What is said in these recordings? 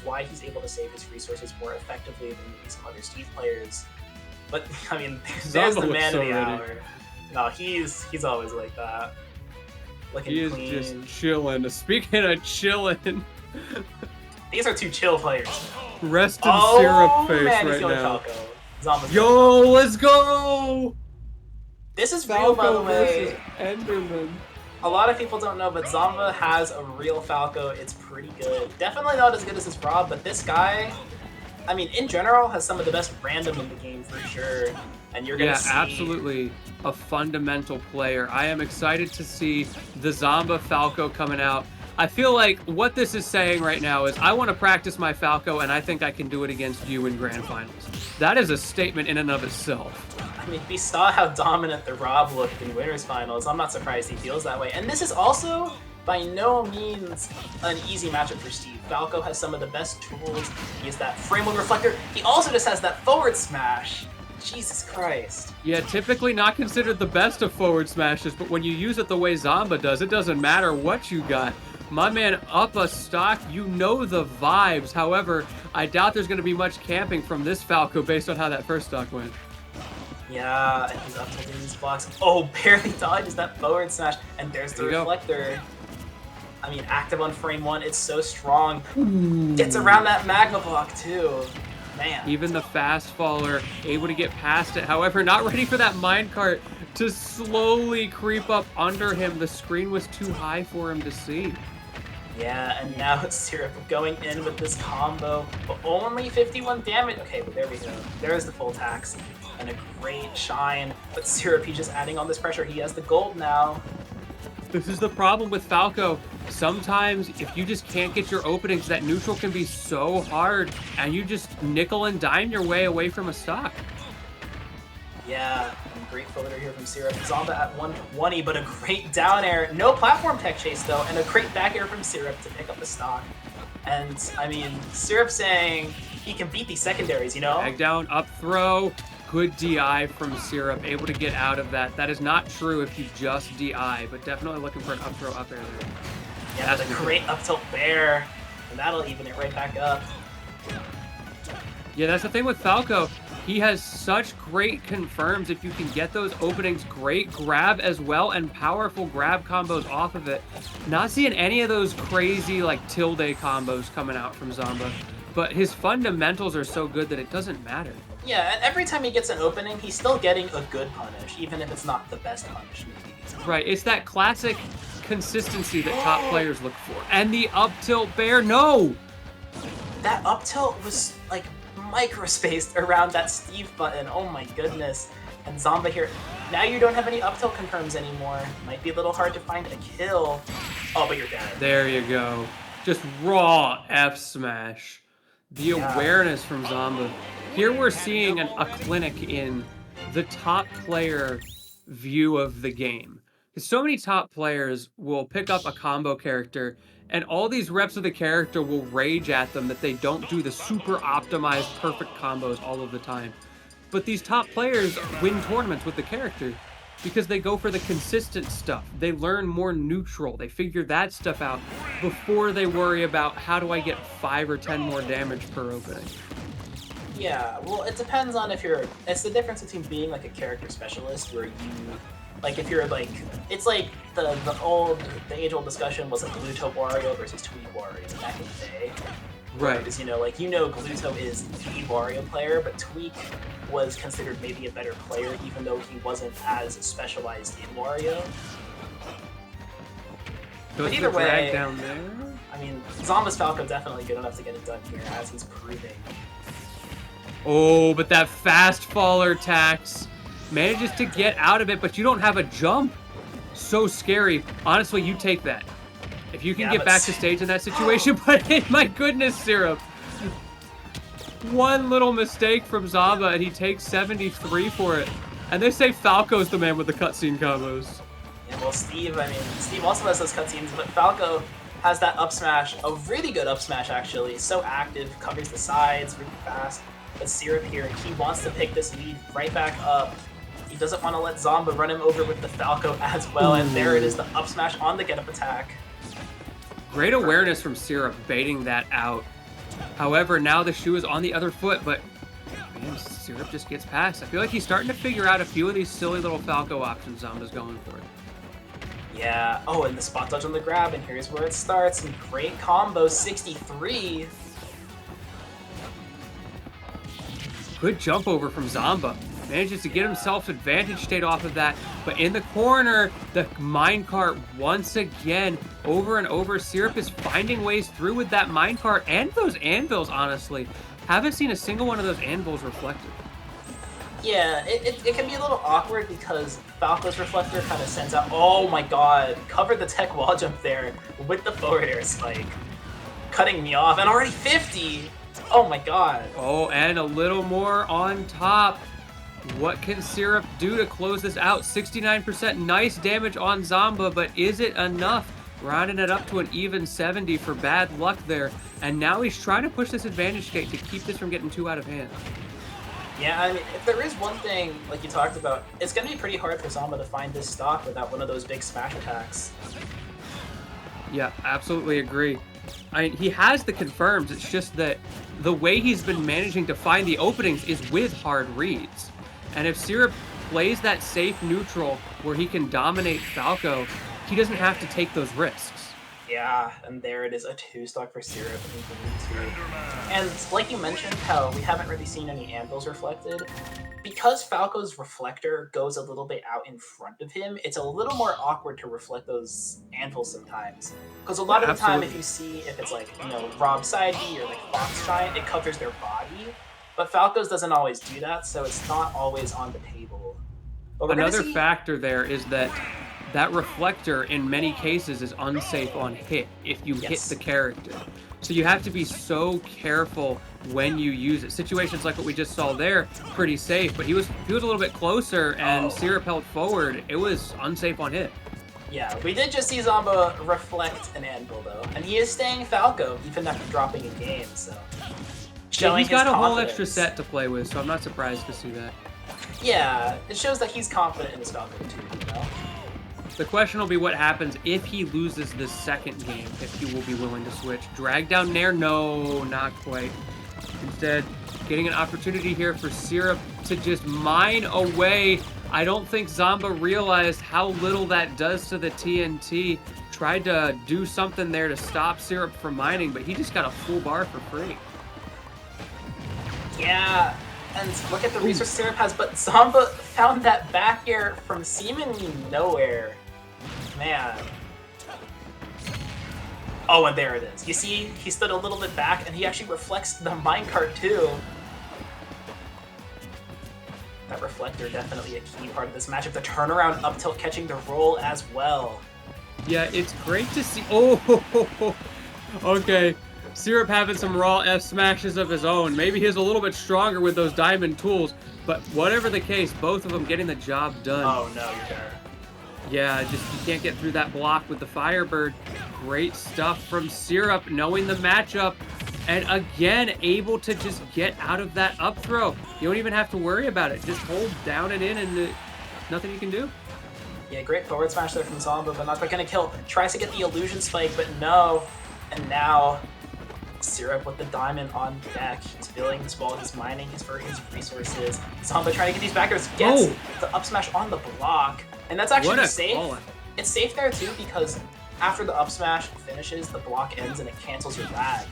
why he's able to save his resources more effectively than maybe some other Steve players. But I mean, there's the man of the hour. No, he's always like that. He is just chilling. Speaking of chilling, these are two chill players. Rest in syrup face man, right now. Falco. Yo, let's go! This is Falco real, by the way. Versus Enderman. A lot of people don't know, but Zamba has a real Falco. It's pretty good. Definitely not as good as his Rob, but this guy, I mean, in general, has some of the best random in the game for sure. And you're gonna see... absolutely a fundamental player. I am excited to see the Zamba Falco coming out. I feel like what this is saying right now is I want to practice my Falco, and I think I can do it against you in Grand Finals. That is a statement in and of itself. I mean, we saw how dominant the Rob looked in Winners Finals. I'm not surprised he feels that way. And this is also, by no means, an easy matchup for Steve. Falco has some of the best tools. He has that frame one reflector. He also just has that forward smash. Jesus Christ. Yeah, typically not considered the best of forward smashes, but when you use it the way Zamba does, it doesn't matter what you got. My man up a stock, you know the vibes. However, I doubt there's going to be much camping from this Falco based on how that first stock went. Yeah, and he's up tilting these blocks. Oh, barely dodges that forward smash. And there's the reflector. I mean, active on frame one, it's so strong. Ooh. Gets around that magma block too. Man. Even the fast faller able to get past it. However, not ready for that minecart to slowly creep up under him. The screen was too high for him to see. Yeah, and now it's Syrup going in with this combo, but only 51 damage. Okay, but there we go. There's the full tax and a great shine. But Syrup, he's just adding on this pressure. He has the gold now. This is the problem with Falco. Sometimes if you just can't get your openings, that neutral can be so hard and you just nickel and dime your way away from a stock. Yeah, great floater here from Syrup. Zomba at 120, but a great down air. No platform tech chase though, and a great back air from Syrup to pick up the stock. And I mean, Syrup saying he can beat these secondaries, you know? Back down, up throw. Good DI from Syrup, able to get out of that. That is not true if you just DI, but definitely looking for an up throw up air there. Yeah, that's a great up tilt bear, and that'll even it right back up. Yeah, that's the thing with Falco. He has such great confirms. If you can get those openings, great grab as well, and powerful grab combos off of it. Not seeing any of those crazy like tilde combos coming out from Zamba, but his fundamentals are so good that it doesn't matter. Yeah, and every time he gets an opening, he's still getting a good punish, even if it's not the best punish maybe. Right, it's that classic consistency that top players look for. And the up tilt bear, no! That up tilt was like micro-spaced around that Steve button, oh my goodness. And Zomba here, now you don't have any up tilt confirms anymore. Might be a little hard to find a kill. Oh, but you're dead. There you go. Just raw F smash. The awareness from Zomba. Here we're seeing a clinic in the top player view of the game. So many top players will pick up a combo character and all these reps of the character will rage at them that they don't do the super optimized perfect combos all of the time. But these top players win tournaments with the character because they go for the consistent stuff. They learn more neutral. They figure that stuff out before they worry about how do I get 5 or 10 more damage per opening. Yeah, well, it depends on if you're... It's the difference between being like a character specialist where you... Like, if you're like... It's like the age-old discussion was like Gluto Wario versus Tweak Wario back in the day. Right. Because, Gluto is the Wario player, but Tweak was considered maybe a better player even though he wasn't as specialized in Wario. But either way, down there. I mean, Zomba's Falco definitely good enough to get it done here, as he's proving. Oh, but that fast faller tax manages to get out of it, but you don't have a jump. So scary. Honestly, you take that. If you can get back to stage in that situation, but my goodness, Syrup. One little mistake from Zamba, and he takes 73 for it. And they say Falco's the man with the cutscene combos. Yeah, well, Steve also has those cutscenes, but Falco has that up smash, a really good up smash actually, so active, covers the sides really fast. But Syrup here, he wants to pick this lead right back up. He doesn't want to let Zomba run him over with the Falco as well, and there it is, the up smash on the get up attack. Great awareness from Syrup, baiting that out. However, now the shoe is on the other foot, but man, Syrup just gets past. I feel like he's starting to figure out a few of these silly little Falco options Zamba's going for. Yeah. Oh, and the spot dodge on the grab, and here's where it starts. And great combo, 63. Good jump over from Zamba. Manages to get himself advantage state off of that. But in the corner, the minecart once again, over and over. Syrup is finding ways through with that minecart and those anvils, honestly. Haven't seen a single one of those anvils reflected. Yeah, it can be a little awkward because Falco's reflector kind of sends out. Oh my god, covered the tech wall jump there with the forward air spike. Cutting me off, and already 50! Oh my god. Oh, and a little more on top. What can Syrup do to close this out? 69%, nice damage on Zamba, but is it enough? Rounding it up to an even 70 for bad luck there. And now he's trying to push this advantage state to keep this from getting too out of hand. Yeah, I mean, if there is one thing, like you talked about, it's going to be pretty hard for Zamba to find this stock without one of those big smash attacks. Yeah, absolutely agree. He has the confirms, it's just that the way he's been managing to find the openings is with hard reads. And if Syrup plays that safe neutral where he can dominate Falco, he doesn't have to take those risks. Yeah, and there it is, a 2-stock for Syrup. And like you mentioned, how we haven't really seen any anvils reflected, because Falco's reflector goes a little bit out in front of him, it's a little more awkward to reflect those anvils sometimes. Because a lot of the time, if you see, if it's like, you know, Rob Side B or like Fox Giant, it covers their body. But Falco's doesn't always do that, so it's not always on the table. Another factor there is that reflector in many cases is unsafe on hit if you hit the character. So you have to be so careful when you use it. Situations like what we just saw there, pretty safe, but he was a little bit closer and Syrup held forward. It was unsafe on hit. Yeah, we did just see Zamba reflect an anvil though, and he is staying Falco even after dropping a game, so yeah, he's got a whole extra set to play with, so I'm not surprised to see that. Yeah, it shows that he's confident in his Falco too, you know? The question will be what happens if he loses the second game, if he will be willing to switch. Drag down Nair? No, not quite. Instead, getting an opportunity here for Syrup to just mine away. I don't think Zamba realized how little that does to the TNT. Tried to do something there to stop Syrup from mining, but he just got a full bar for free. Yeah, and look at the resource Syrup has, but Zamba found that back air from seemingly nowhere. Man. Oh, and there it is. You see, he stood a little bit back, and he actually reflects the minecart too. That reflector definitely a key part of this matchup. The turnaround up tilt catching the roll as well. Yeah, it's great to see. Oh, okay. Syrup having some raw F smashes of his own. Maybe he's a little bit stronger with those diamond tools, but whatever the case, both of them getting the job done. Oh no, you're there. Yeah, just you can't get through that block with the Firebird. Great stuff from Syrup, knowing the matchup, and again, able to just get out of that up throw. You don't even have to worry about it. Just hold down and in, and nothing you can do. Yeah, great forward smash there from Zomba, but not quite gonna kill. Tries to get the illusion spike, but no. And now, Syrup with the diamond on deck. He's filling his ball, he's mining his resources. Zomba trying to get these backers, gets the up smash on the block. And that's actually safe. It's safe there too because after the up smash finishes, the block ends and it cancels your lag.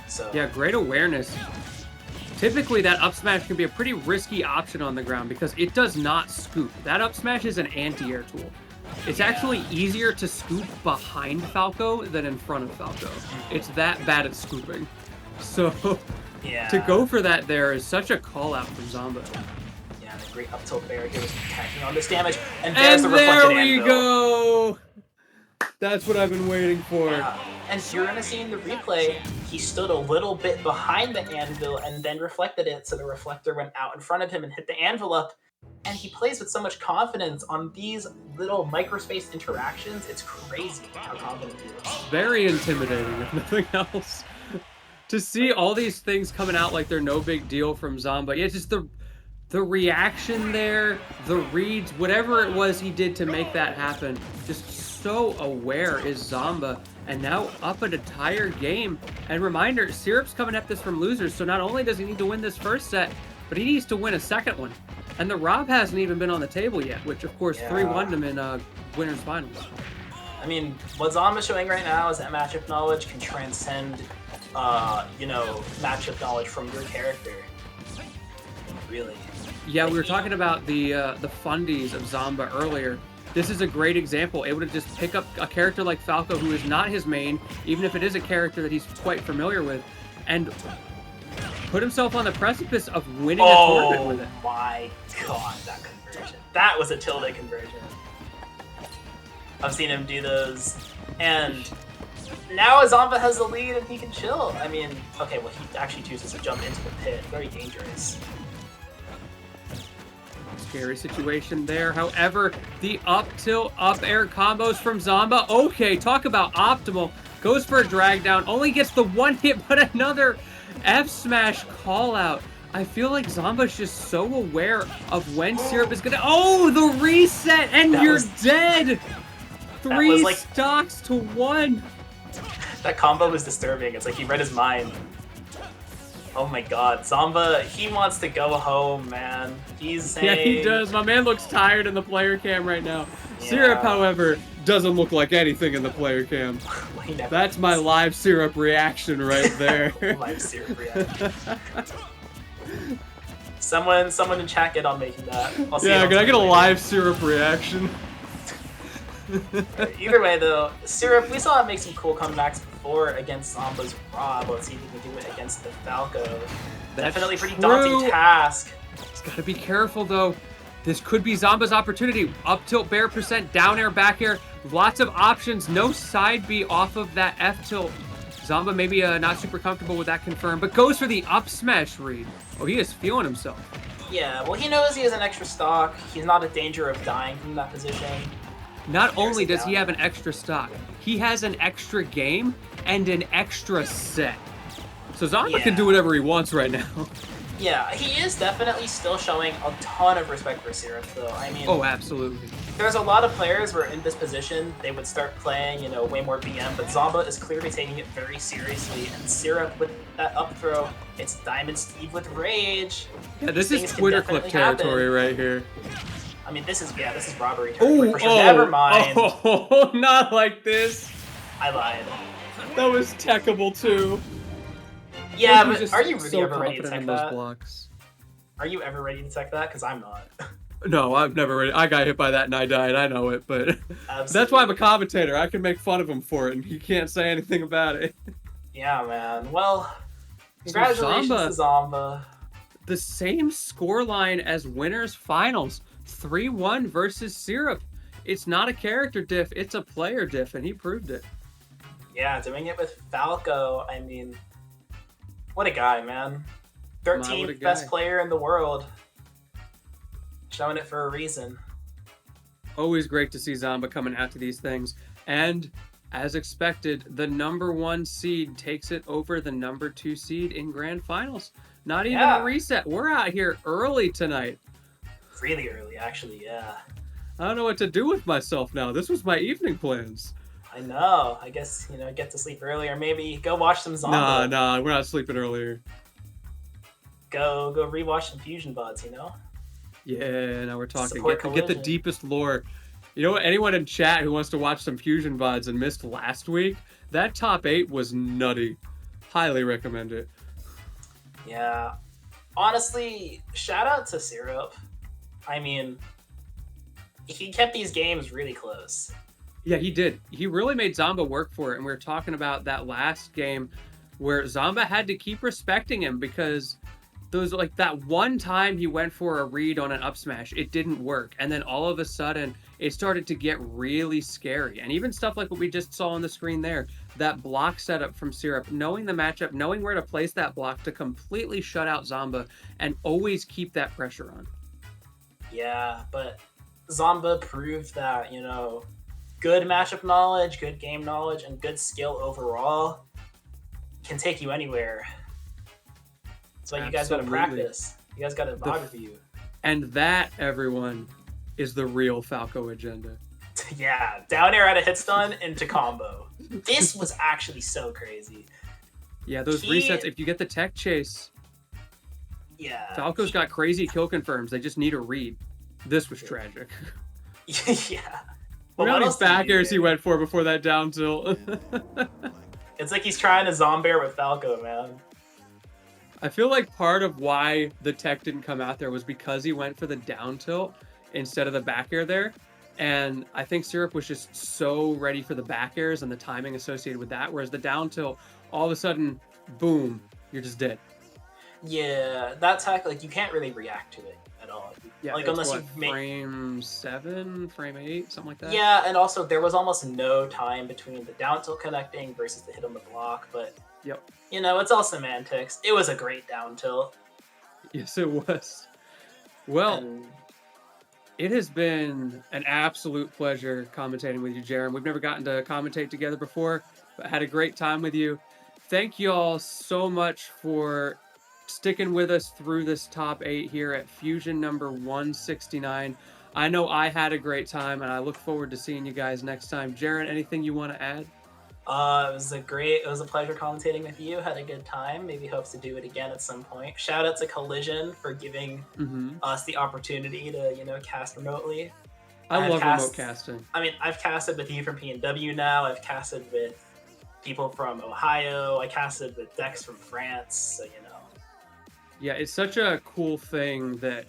So yeah, great awareness. Typically that up smash can be a pretty risky option on the ground because it does not scoop. That up smash is an anti-air tool. It's actually easier to scoop behind Falco than in front of Falco. It's that bad at scooping. So to go for that there is such a call out from Zomba. Yeah, the great up tilt bear here was attacking on this damage. And there's the reflected there we anvil. go! That's what I've been waiting for. Yeah. And you're gonna see in the replay, he stood a little bit behind the anvil and then reflected it, so the reflector went out in front of him and hit the anvil up. And he plays with so much confidence on these little microspace interactions. It's crazy how confident he is. Very intimidating, if nothing else. To see all these things coming out like they're no big deal from Zomba. Yeah, just the reaction there, the reads, whatever it was he did to make that happen, just so aware is Zomba. and now up an entire game. And reminder, Syrup's coming at this from losers, so not only does he need to win this first set, but he needs to win a second one. And the Rob hasn't even been on the table yet, which of course 3-1'd him in winners finals. I mean, what Zomba's showing right now is that matchup knowledge can transcend, you know, matchup knowledge from your character. Really. Yeah, we were talking about the fundies of Zamba earlier. This is a great example, able to just pick up a character like Falco, who is not his main, even if it is a character that he's quite familiar with, and put himself on the precipice of winning a tournament with it. Oh my god, that conversion. That was a tilde conversion. I've seen him do those, and now Zamba has the lead and he can chill. I mean, okay, well, he actually chooses to jump into the pit. Very dangerous. Scary situation there. However, the up tilt, up air combos from Zamba. Okay, talk about optimal. Goes for a drag down, only gets the one hit, but another F smash call out. I feel like Zamba's just so aware of when Syrup is gonna. Oh, the reset, and you're dead. 3 stocks to 1. That combo was disturbing. It's like he read his mind. Oh my god, Zamba, he wants to go home, man. He's saying... Yeah, he does. My man looks tired in the player cam right now. Yeah. Syrup, however, doesn't look like anything in the player cam. That's my live Syrup reaction right there. Live Syrup reaction. Someone in chat get on making that. Yeah, can I get a live Syrup reaction? Either way, though, Syrup, we saw him make some cool comebacks before against Zamba's Rob. Let's see if he can do it against the Falco. Definitely pretty daunting task. He's got to be careful, though. This could be Zamba's opportunity. Up tilt, bear percent, down air, back air. Lots of options. No side B off of that F tilt. Zamba maybe not super comfortable with that confirm, but goes for the up smash read. Oh, he is feeling himself. Yeah, well, he knows he has an extra stock. He's not in danger of dying from that position. Not only does he have an extra stock, he has an extra game and an extra set. So Zamba can do whatever he wants right now. Yeah, he is definitely still showing a ton of respect for Syrup, though. I mean... Oh, absolutely. There's a lot of players where in this position, they would start playing, you know, way more BM, but Zamba is clearly taking it very seriously, and Syrup with that up throw, it's Diamond Steve with Rage. Yeah, this is Twitter clip territory right here. I mean, this is robbery territory for sure. Never mind. Oh, not like this. I lied. That was techable too. Yeah, but are you really so ever ready to tech that? Blocks. Are you ever ready to tech that? Because I'm not. No, I've never ready. I got hit by that and I died. I know it, but that's why I'm a commentator. I can make fun of him for it, and he can't say anything about it. Yeah, man. Well, congratulations to Zamba. The same scoreline as winners finals. 3-1 versus Syrup. It's not a character diff, it's a player diff, and he proved it. Yeah, doing it with Falco, I mean, what a guy, man. 13th best player in the world. Showing it for a reason. Always great to see Zamba coming out to these things. And, as expected, the #1 seed takes it over the #2 seed in Grand Finals. Not even a reset. We're out here early tonight. Really early, actually, yeah. I don't know what to do with myself now. This was my evening plans. I know. I guess, you know, get to sleep early, or maybe go watch some Zomba. Nah, we're not sleeping earlier. Go rewatch some Fusion VODs, you know? Yeah, now we're talking. Get the deepest lore. You know what? Anyone in chat who wants to watch some Fusion VODs and missed last week, that top 8 was nutty. Highly recommend it. Yeah. Honestly, shout out to Syrup. I mean, he kept these games really close. Yeah, he did. He really made Zamba work for it. And we were talking about that last game where Zamba had to keep respecting him because those, like, that one time he went for a read on an up smash, it didn't work. And then all of a sudden, it started to get really scary. And even stuff like what we just saw on the screen there, that block setup from Syrup, knowing the matchup, knowing where to place that block to completely shut out Zamba and always keep that pressure on. Yeah, but Zamba proved that, you know, good matchup knowledge, good game knowledge, and good skill overall can take you anywhere. So you guys got to practice. You guys got to VOD review. And that, everyone, is the real Falco agenda. Yeah, down air at a hit stun into combo. This was actually so crazy. Yeah, those resets, if you get the tech chase, yeah, Falco's got crazy kill confirms. They just need a read. This was tragic. yeah. Look how many back airs he went for before that down tilt. It's like he's trying to Zomba with Falco, man. I feel like part of why the tech didn't come out there was because he went for the down tilt instead of the back air there. And I think Syrup was just so ready for the back airs and the timing associated with that. Whereas the down tilt, all of a sudden, boom, you're just dead. Yeah, that tech, like, you can't really react to it at all. Yeah, like, unless you frame 7, frame 8, something like that. Yeah, and also there was almost no time between the down tilt connecting versus the hit on the block, but yep. You know, it's all semantics. It was a great down tilt. Yes, it was. Well, it has been an absolute pleasure commentating with you, Jaren. We've never gotten to commentate together before, but had a great time with you. Thank you all so much for sticking with us through this top 8 here at Fusion number 169. I know I had a great time, and I look forward to seeing you guys next time. Jaren, anything you want to add? It was a pleasure commentating with you. Had a good time. Maybe hopes to do it again at some point. Shout out to Collision for giving us the opportunity to, you know, cast remotely. I love remote casting. I mean, I've casted with you from PNW now. I've casted with people from Ohio. I casted with Dex from France. So, you know. Yeah, it's such a cool thing that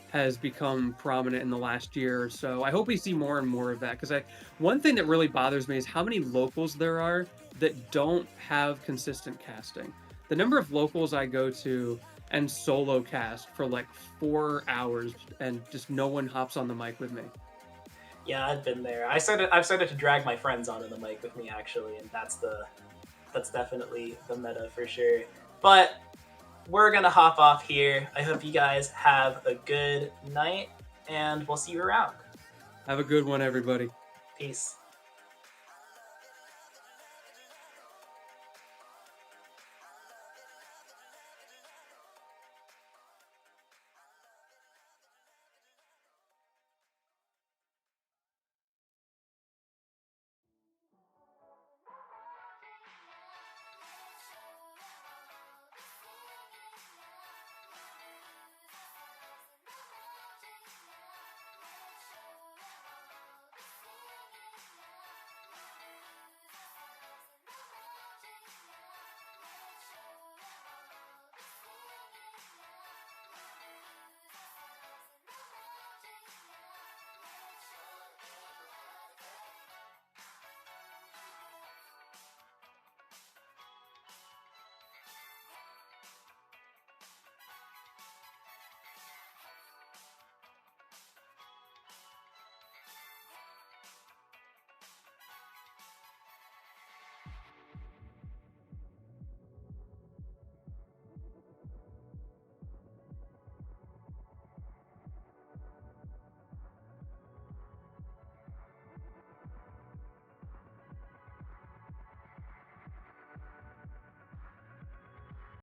has become prominent in the last year or so. I hope we see more and more of that, because one thing that really bothers me is how many locals there are that don't have consistent casting. The number of locals I go to and solo cast for like 4 hours and just no one hops on the mic with me. Yeah, I've been there. I've started to drag my friends onto the mic with me actually, and that's definitely the meta for sure. But we're gonna hop off here. I hope you guys have a good night, and we'll see you around. Have a good one, everybody. Peace.